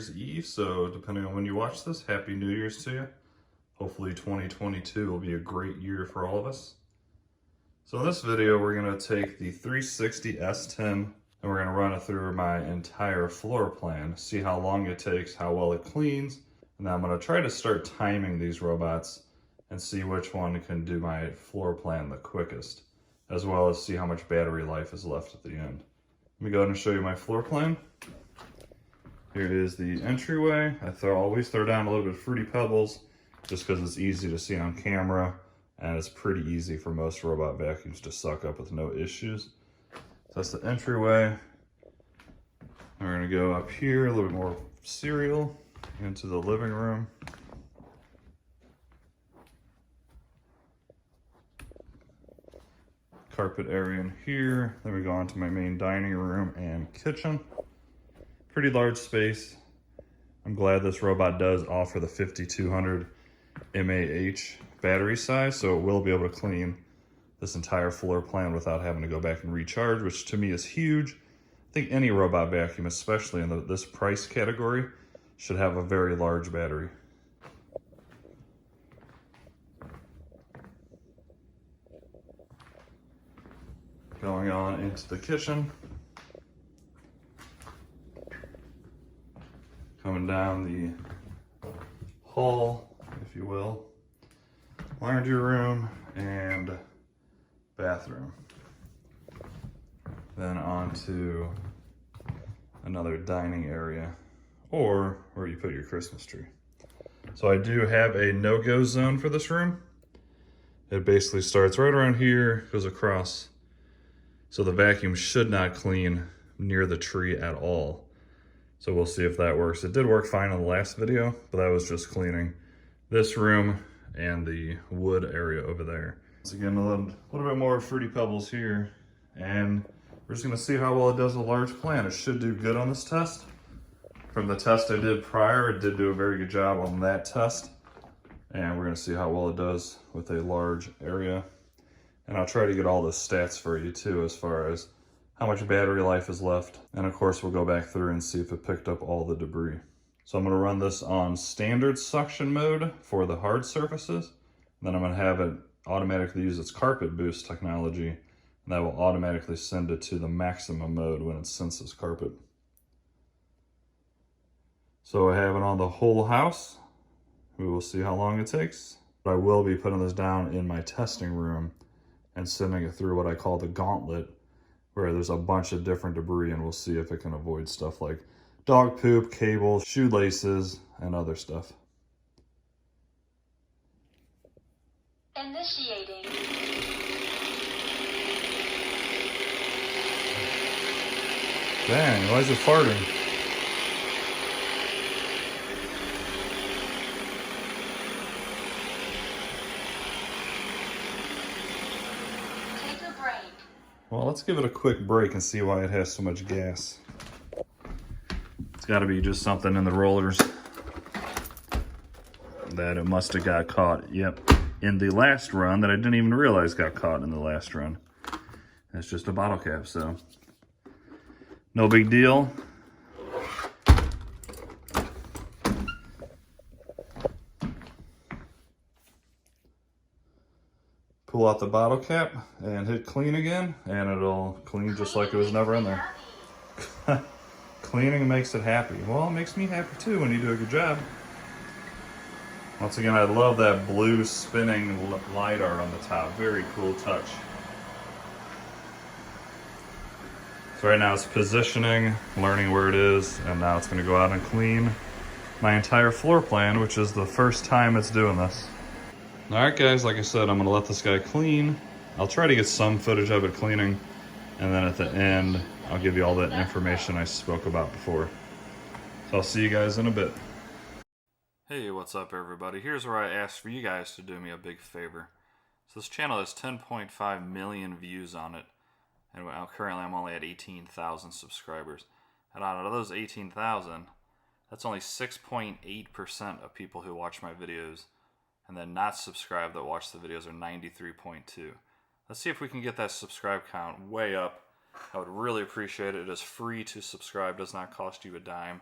Year's Eve, so depending on when you watch this, Happy New Year's to you. Hopefully 2022 will be a great year for all of us. So in this video, we're gonna take the 360 S10 and we're gonna run it through my entire floor plan, see how long it takes, how well it cleans, and then I'm gonna try to start timing these robots and see which one can do my floor plan the quickest, as well as see how much battery life is left at the end. Let me go ahead and show you my floor plan. Here is the entryway. I always throw down a little bit of Fruity Pebbles just because it's easy to see on camera and it's pretty easy for most robot vacuums to suck up with no issues. So that's the entryway. We're gonna go up here, a little bit more cereal, into the living room. Carpet area in here. Then we go on to my main dining room and kitchen. Pretty large space. I'm glad this robot does offer the 5200 mAh battery size, so it will be able to clean this entire floor plan without having to go back and recharge, which to me is huge. I think any robot vacuum, especially in this price category, should have a very large battery. Going on into the kitchen. Coming down the hall, if you will. Laundry room and bathroom. Then on to another dining area, or where you put your Christmas tree. So I do have a no-go zone for this room. It basically starts right around here, goes across. So the vacuum should not clean near the tree at all. So we'll see if that works. It did work fine in the last video, but that was just cleaning this room and the wood area over there. Once again, a little bit more Fruity Pebbles here. And we're just gonna see how well it does a large plan. It should do good on this test. From the test I did prior, it did do a very good job on that test. And we're gonna see how well it does with a large area. And I'll try to get all the stats for you too, as far as how much battery life is left. And of course, we'll go back through and see if it picked up all the debris. So I'm gonna run this on standard suction mode for the hard surfaces. And then I'm gonna have it automatically use its carpet boost technology, and that will automatically send it to the maximum mode when it senses carpet. So I have it on the whole house. We will see how long it takes. But I will be putting this down in my testing room and sending it through what I call the gauntlet, where there's a bunch of different debris, and we'll see if it can avoid stuff like dog poop, cables, shoelaces, and other stuff. Initiating. Dang, why is it farting? Well, let's give it a quick break and see why it has so much gas. It's got to be just something in the rollers that it must have got caught, yep, in the last run that I didn't even realize got caught in the last run. It's just a bottle cap, so no big deal. Pull out the bottle cap and hit clean again, and it'll clean just like it was never in there. Cleaning makes it happy. Well, it makes me happy too when you do a good job. Once again, I love that blue spinning light art on the top. Very cool touch. So right now it's positioning, learning where it is, and now it's gonna go out and clean my entire floor plan, which is the first time it's doing this. All right, guys, like I said, I'm gonna let this guy clean. I'll try to get some footage of it cleaning, and then at the end, I'll give you all that information I spoke about before. So I'll see you guys in a bit. Hey, what's up, everybody? Here's where I asked for you guys to do me a big favor. So this channel has 10.5 million views on it, and currently I'm only at 18,000 subscribers. And out of those 18,000, that's only 6.8% of people who watch my videos. And then not subscribed that watch the videos are 93.2. Let's see if we can get that subscribe count way up. I would really appreciate it. It is free to subscribe, does not cost you a dime.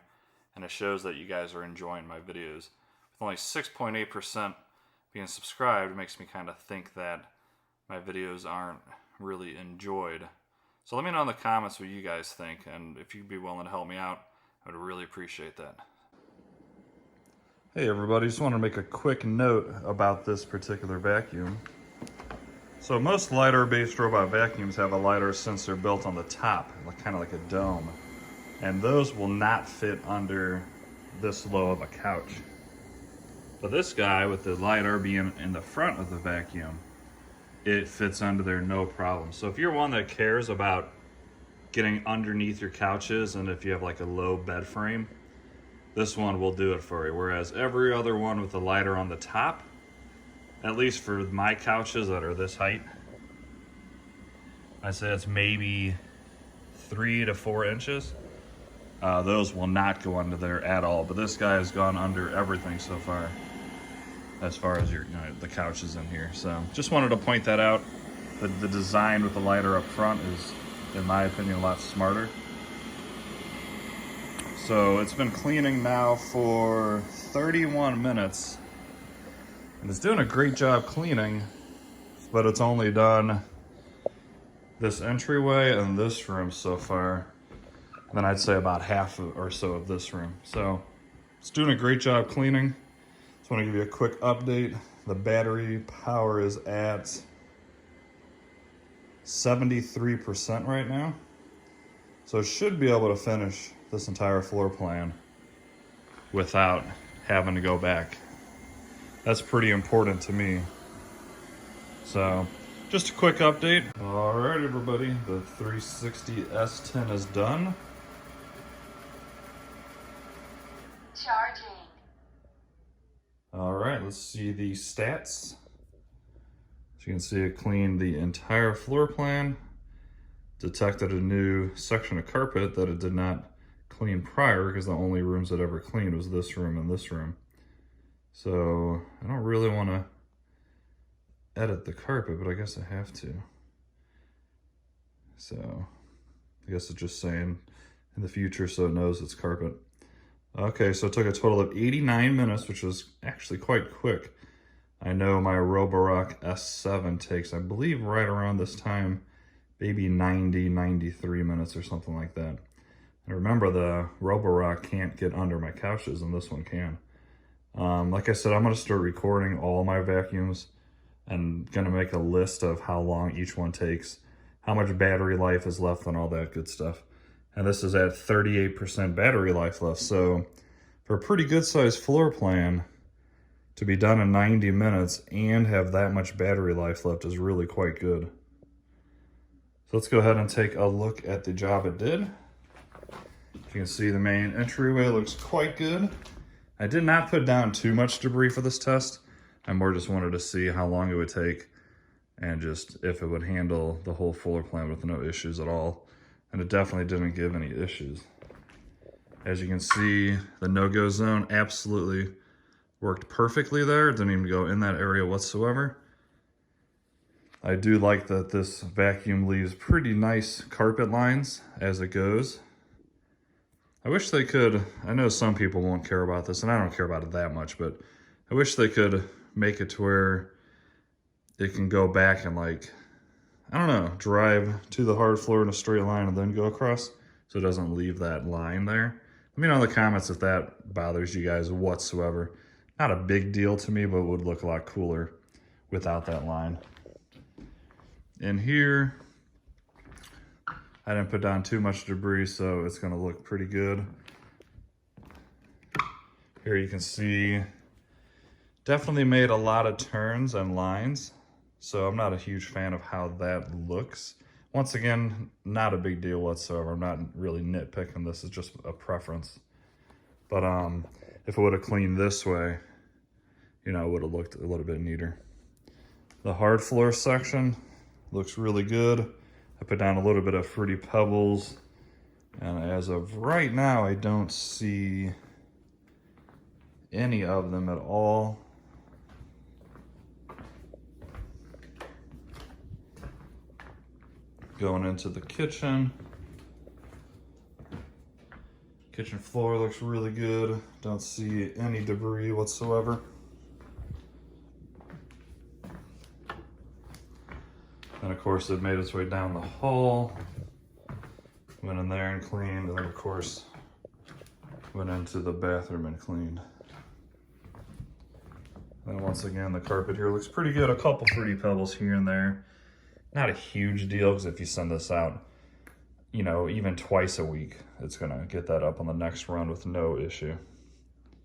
and it shows that you guys are enjoying my videos. With only 6.8% being subscribed, it makes me kind of think that my videos aren't really enjoyed. So let me know in the comments what you guys think, and if you'd be willing to help me out, I would really appreciate that. Hey everybody, just want to make a quick note about this particular vacuum. So most lidar-based robot vacuums have a lidar sensor built on the top, kind of like a dome. And those will not fit under this low of a couch. But this guy, with the lidar being in the front of the vacuum, it fits under there no problem. So if you're one that cares about getting underneath your couches, and if you have like a low bed frame, this one will do it for you. Whereas every other one with the lidar on the top, at least for my couches that are this height, I say it's maybe 3 to 4 inches. Those will not go under there at all. But this guy has gone under everything so far, as far as your, the couches in here. So just wanted to point that out. The design with the lidar up front is, in my opinion, a lot smarter. So it's been cleaning now for 31 minutes. And it's doing a great job cleaning, but it's only done this entryway and this room so far. And then I'd say about half or so of this room. So it's doing a great job cleaning. Just want to give you a quick update. The battery power is at 73% right now. So it should be able to finish this entire floor plan without having to go back. That's pretty important to me. So just a quick update. All right, everybody, the 360 S10 is done. Charging. All right, let's see the stats. As you can see, it cleaned the entire floor plan, detected a new section of carpet that it did not clean prior, because the only rooms it ever cleaned was this room and this room. So I don't really want to edit the carpet, but I guess I have to. So I guess it's just saying in the future so it knows it's carpet. Okay, so it took a total of 89 minutes, which was actually quite quick. I know my Roborock S7 takes, I believe, right around this time, maybe 90, 93 minutes or something like that. And remember, the Roborock can't get under my couches, and this one can. Like I said, I'm going to start recording all my vacuums and going to make a list of how long each one takes, how much battery life is left, and all that good stuff. And this is at 38% battery life left. So for a pretty good sized floor plan, to be done in 90 minutes and have that much battery life left is really quite good. So let's go ahead and take a look at the job it did. You can see the main entryway looks quite good. I did not put down too much debris for this test. I more just wanted to see how long it would take and just if it would handle the whole floor plan with no issues at all. And it definitely didn't give any issues. As you can see, the no-go zone absolutely worked perfectly there. It didn't even go in that area whatsoever. I do like that this vacuum leaves pretty nice carpet lines as it goes. I wish they could, I know some people won't care about this, and I don't care about it that much, but I wish they could make it to where it can go back and, like, I don't know, drive to the hard floor in a straight line and then go across, so it doesn't leave that line there. Let me know in the comments if that bothers you guys whatsoever. Not a big deal to me, but it would look a lot cooler without that line. In here, I didn't put down too much debris, so it's gonna look pretty good. Here you can see, definitely made a lot of turns and lines, so I'm not a huge fan of how that looks. Once again, not a big deal whatsoever. I'm not really nitpicking this, it's just a preference. But if it would have cleaned this way, you know, it would have looked a little bit neater. The hard floor section looks really good. I put down a little bit of Fruity Pebbles, and as of right now, I don't see any of them at all. Going into the kitchen. Kitchen floor looks really good. Don't see any debris whatsoever. And of course it made its way down the hall. Went in there and cleaned, and then of course went into the bathroom and cleaned. And once again, the carpet here looks pretty good. A couple Fruity Pebbles here and there. Not a huge deal, because if you send this out, you know, even twice a week, it's gonna get that up on the next run with no issue.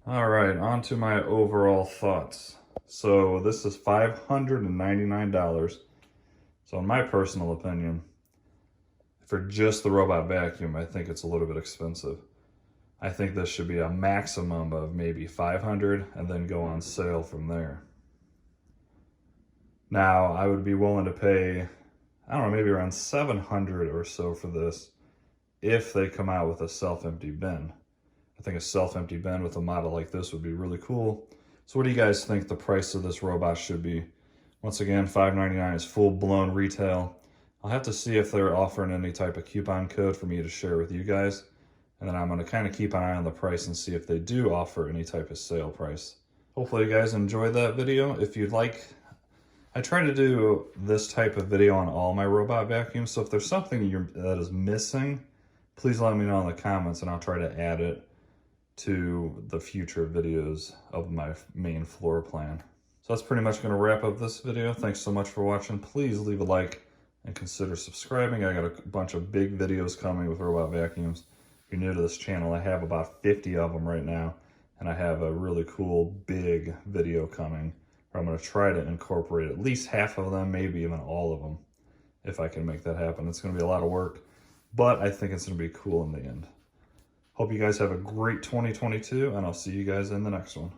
All right, on to my overall thoughts. So this is $599. So in my personal opinion, for just the robot vacuum, I think it's a little bit expensive. I think this should be a maximum of maybe $500 and then go on sale from there. Now, I would be willing to pay, I don't know, maybe around $700 or so for this if they come out with a self-empty bin. I think a self-empty bin with a model like this would be really cool. So what do you guys think the price of this robot should be? Once again, $599 is full-blown retail. I'll have to see if they're offering any type of coupon code for me to share with you guys. And then I'm going to kind of keep an eye on the price and see if they do offer any type of sale price. Hopefully you guys enjoyed that video. If you'd like, I try to do this type of video on all my robot vacuums. So if there's something that is missing, please let me know in the comments and I'll try to add it to the future videos of my main floor plan. So that's pretty much going to wrap up this video. Thanks so much for watching. Please leave a like and consider subscribing. I got a bunch of big videos coming with robot vacuums. If you're new to this channel, I have about 50 of them right now, and I have a really cool big video coming where I'm going to try to incorporate at least half of them, maybe even all of them, if I can make that happen. It's going to be a lot of work, but I think it's going to be cool in the end. Hope you guys have a great 2022, and I'll see you guys in the next one.